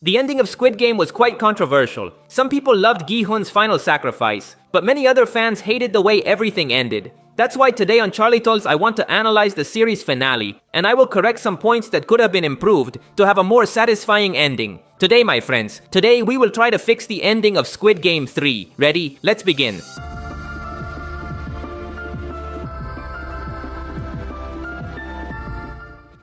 The ending of Squid Game was quite controversial. Some people loved Gi-hun's final sacrifice, but many other fans hated the way everything ended. That's why today on Charlie Tolls I want to analyze the series finale, and I will correct some points that could have been improved to have a more satisfying ending. Today, my friends, today we will try to fix the ending of Squid Game 3. Ready? Let's begin.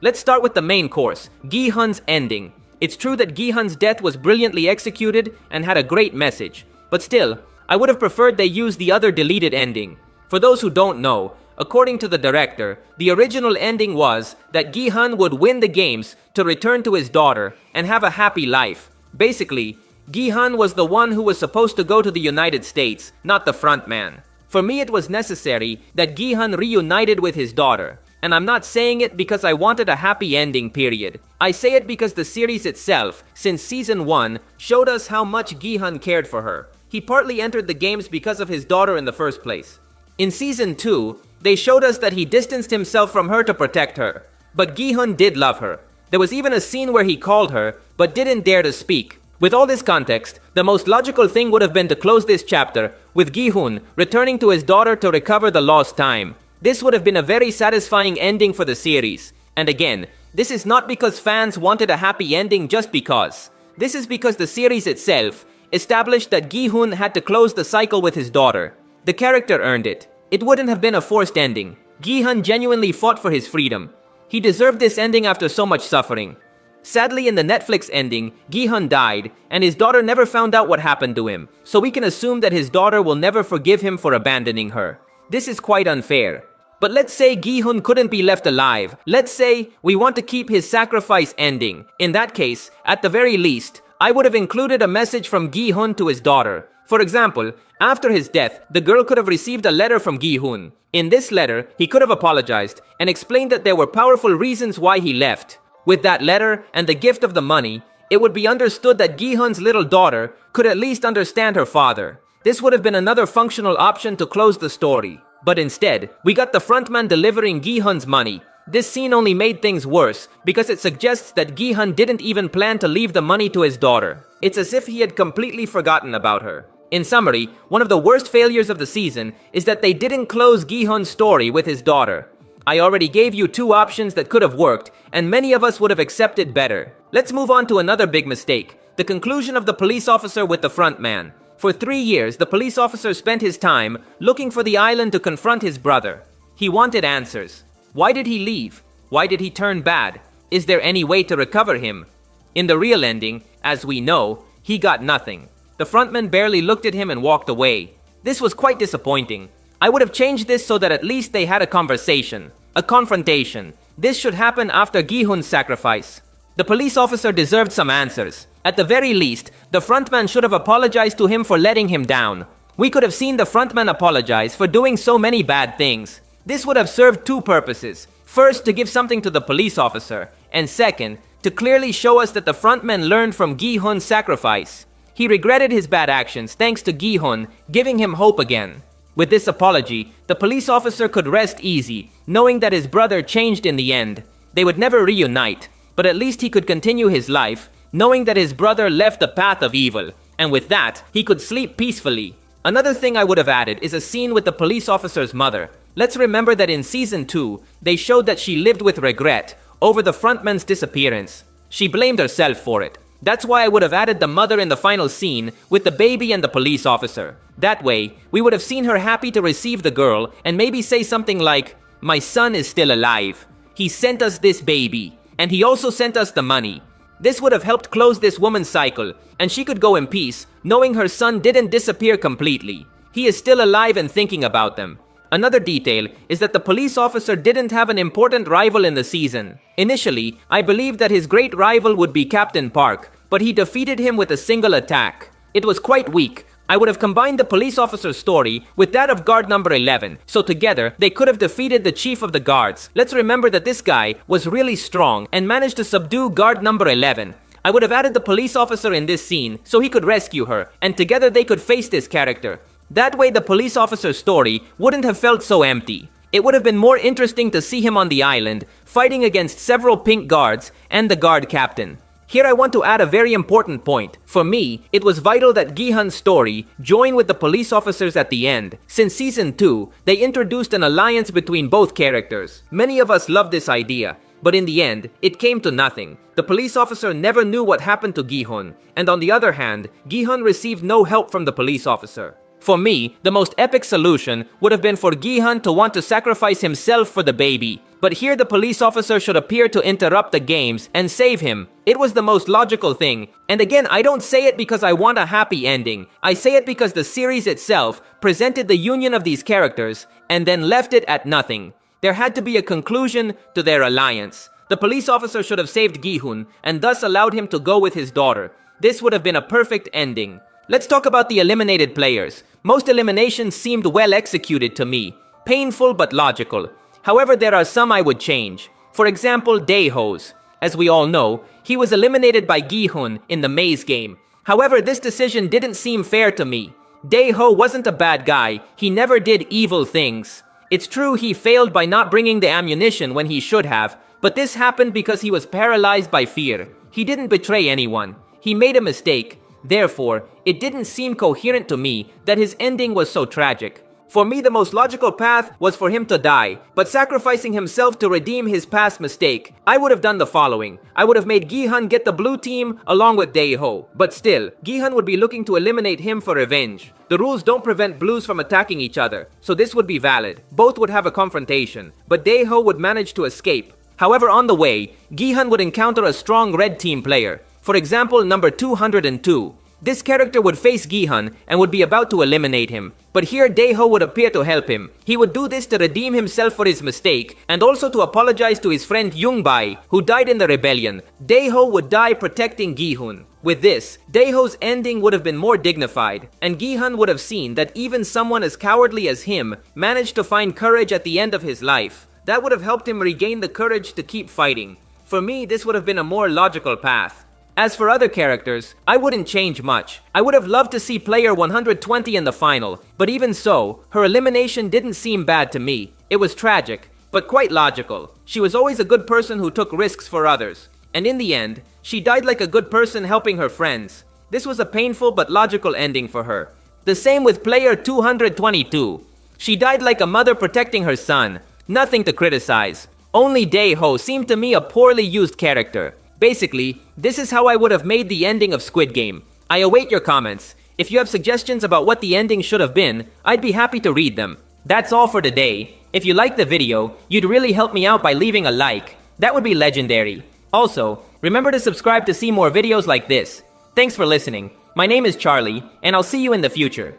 Let's start with the main course, Gi-hun's ending. It's true that Gi-hun's death was brilliantly executed and had a great message, but still, I would have preferred they use the other deleted ending. For those who don't know, according to the director, the original ending was that Gi-hun would win the games to return to his daughter and have a happy life. Basically, Gi-hun was the one who was supposed to go to the United States, not the frontman. For me, it was necessary that Gi-hun reunited with his daughter. And I'm not saying it because I wanted a happy ending, period. I say it because the series itself, since season 1, showed us how much Gi-hun cared for her. He partly entered the games because of his daughter in the first place. In season 2, they showed us that he distanced himself from her to protect her. But Gi-hun did love her. There was even a scene where he called her, but didn't dare to speak. With all this context, the most logical thing would have been to close this chapter with Gi-hun returning to his daughter to recover the lost time. This would have been a very satisfying ending for the series. And again, this is not because fans wanted a happy ending just because. This is because the series itself established that Gi-hun had to close the cycle with his daughter. The character earned it. It wouldn't have been a forced ending. Gi-hun genuinely fought for his freedom. He deserved this ending after so much suffering. Sadly, in the Netflix ending, Gi-hun died, and his daughter never found out what happened to him, so we can assume that his daughter will never forgive him for abandoning her. This is quite unfair. But let's say Gi-hun couldn't be left alive. Let's say we want to keep his sacrifice ending. In that case, at the very least, I would have included a message from Gi-hun to his daughter. For example, after his death, the girl could have received a letter from Gi-hun. In this letter, he could have apologized and explained that there were powerful reasons why he left. With that letter and the gift of the money, it would be understood that Gi-hun's little daughter could at least understand her father. This would have been another functional option to close the story. But instead, we got the frontman delivering Gi-hun's money. This scene only made things worse because it suggests that Gi-hun didn't even plan to leave the money to his daughter. It's as if he had completely forgotten about her. In summary, one of the worst failures of the season is that they didn't close Gi-hun's story with his daughter. I already gave you 2 options that could have worked, and many of us would have accepted better. Let's move on to another big mistake, the conclusion of the police officer with the frontman. For 3 years, the police officer spent his time looking for the island to confront his brother. He wanted answers. Why did he leave? Why did he turn bad? Is there any way to recover him? In the real ending, as we know, he got nothing. The frontman barely looked at him and walked away. This was quite disappointing. I would have changed this so that at least they had a conversation, a confrontation. This should happen after Gi-hun's sacrifice. The police officer deserved some answers. At the very least, the frontman should have apologized to him for letting him down. We could have seen the frontman apologize for doing so many bad things. This would have served 2 purposes. First, to give something to the police officer, and second, to clearly show us that the frontman learned from Gi-hun's sacrifice. He regretted his bad actions thanks to Gi-hun giving him hope again. With this apology, the police officer could rest easy, knowing that his brother changed in the end. They would never reunite, but at least he could continue his life, knowing that his brother left the path of evil, and with that, he could sleep peacefully. Another thing I would have added is a scene with the police officer's mother. Let's remember that in season 2, they showed that she lived with regret over the frontman's disappearance. She blamed herself for it. That's why I would have added the mother in the final scene with the baby and the police officer. That way, we would have seen her happy to receive the girl and maybe say something like, "My son is still alive. He sent us this baby, and he also sent us the money." This would have helped close this woman's cycle, and she could go in peace, knowing her son didn't disappear completely. He is still alive and thinking about them. Another detail is that the police officer didn't have an important rival in the season. Initially, I believed that his great rival would be Captain Park, but he defeated him with a single attack. It was quite weak. I would have combined the police officer's story with that of guard number 11, so together they could have defeated the chief of the guards. Let's remember that this guy was really strong and managed to subdue guard number 11. I would have added the police officer in this scene so he could rescue her, and together they could face this character. That way the police officer's story wouldn't have felt so empty. It would have been more interesting to see him on the island, fighting against several pink guards and the guard captain. Here I want to add a very important point. For me, it was vital that Gi-hun's story join with the police officers at the end. Since season 2, they introduced an alliance between both characters. Many of us loved this idea, but in the end, it came to nothing. The police officer never knew what happened to Gi-hun, and on the other hand, Gi-hun received no help from the police officer. For me, the most epic solution would have been for Gi-hun to want to sacrifice himself for the baby. But here the police officer should appear to interrupt the games and save him. It was the most logical thing. And again, I don't say it because I want a happy ending. I say it because the series itself presented the union of these characters and then left it at nothing. There had to be a conclusion to their alliance. The police officer should have saved Gi-hun and thus allowed him to go with his daughter. This would have been a perfect ending. Let's talk about the eliminated players. Most eliminations seemed well executed to me. Painful but logical. However, there are some I would change. For example, Daeho's. As we all know, he was eliminated by Gi-hun in the maze game. However, this decision didn't seem fair to me. Daeho wasn't a bad guy. He never did evil things. It's true he failed by not bringing the ammunition when he should have, but this happened because he was paralyzed by fear. He didn't betray anyone. He made a mistake. Therefore, it didn't seem coherent to me that his ending was so tragic. For me, the most logical path was for him to die, but sacrificing himself to redeem his past mistake. I would have done the following. I would have made Gi-hun get the blue team along with Daeho. But still, Gi-hun would be looking to eliminate him for revenge. The rules don't prevent blues from attacking each other, so this would be valid. Both would have a confrontation, but Daeho would manage to escape. However, on the way, Gi-hun would encounter a strong red team player. For example, number 202. This character would face Gi-hun and would be about to eliminate him. But here Daeho would appear to help him. He would do this to redeem himself for his mistake and also to apologize to his friend Yungbai, who died in the rebellion. Daeho would die protecting Gi-hun. With this, Daeho's ending would have been more dignified, and Gi-hun would have seen that even someone as cowardly as him managed to find courage at the end of his life. That would have helped him regain the courage to keep fighting. For me, this would have been a more logical path. As for other characters, I wouldn't change much. I would have loved to see player 120 in the final, but even so, her elimination didn't seem bad to me. It was tragic, but quite logical. She was always a good person who took risks for others. And in the end, she died like a good person helping her friends. This was a painful but logical ending for her. The same with player 222. She died like a mother protecting her son. Nothing to criticize. Only Daeho seemed to me a poorly used character. Basically, this is how I would have made the ending of Squid Game. I await your comments. If you have suggestions about what the ending should have been, I'd be happy to read them. That's all for today. If you liked the video, you'd really help me out by leaving a like. That would be legendary. Also, remember to subscribe to see more videos like this. Thanks for listening. My name is Charlie, and I'll see you in the future.